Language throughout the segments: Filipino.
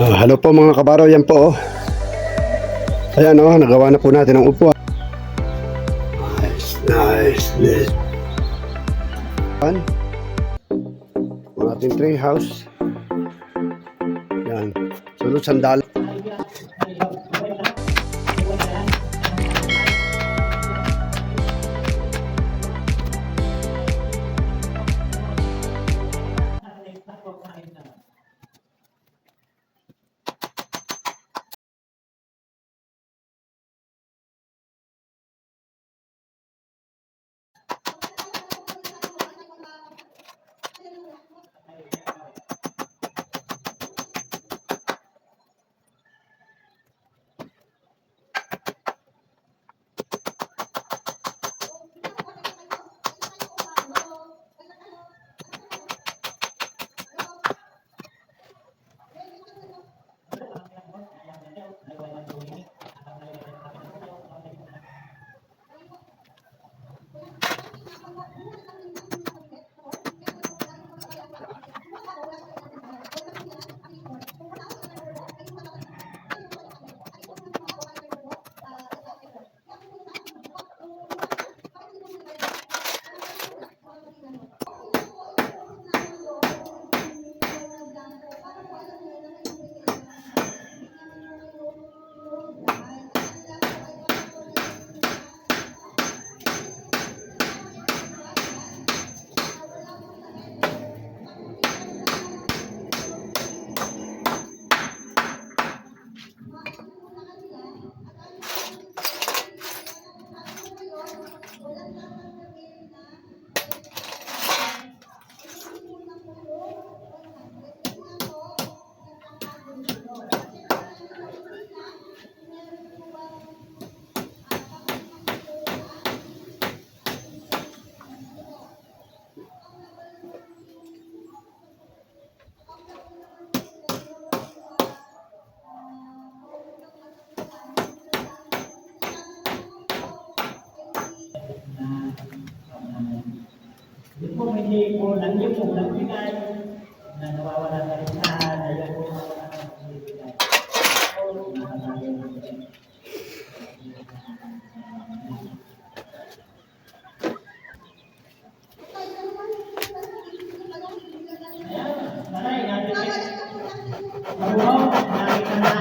Hello po mga kabaro, yan po. Ayan nagawa na po natin ang upuan. Nice. Ang ating tree house. Yan. Sunod sandal. Yung po hindi po nagbigay na nawawala na rin sa ayaw po nagbigay. Nanay, natin mabuhaw, nakita na.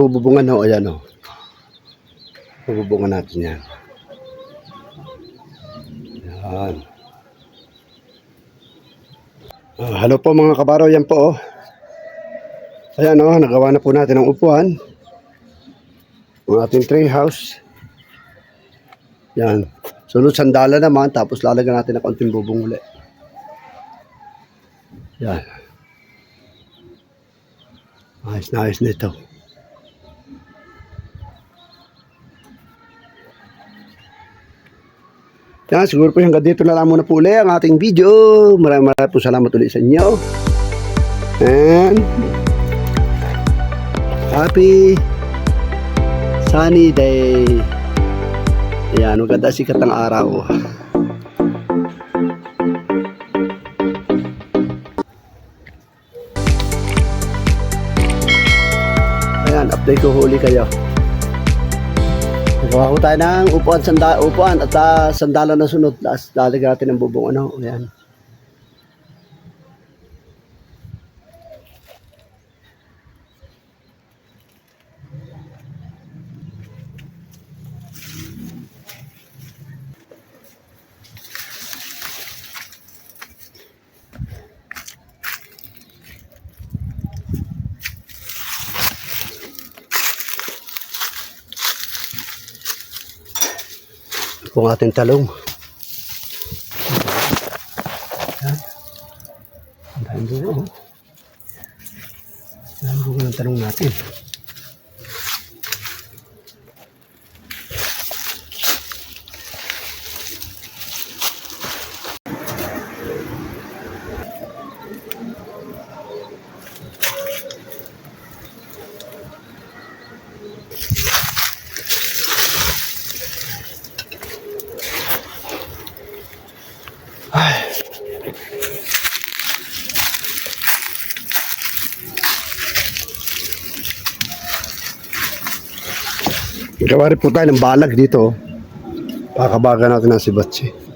Bububungan ho, ayan ho. Bububungan natin yan. Yan. Hello po mga kabaro, yan po oh. Ayan oh, nagawa na po natin ang upuan. Ang ating tree house. Yan. Sunod sandala naman, tapos lalagyan natin ng konting bubong uli. Yan. Nice, nice nito. Yan, siguro po hanggang dito na lang muna po ulit ang ating video. Maraming po salamat ulit sa inyo. And happy sunny day. Ayan, maganda sikat ng araw. Ayan, update ko huli kayo. Gawa ko tayo ng upuan at sandala na sunod. Lalagyan natin ng bubong ano. Ayan. Kung ating talong. Yan. Ang dahil doon. Yan ang bunga ng talong natin. Gawa rin po tayo ng balag dito. Pakabaga natin ng sibatsi.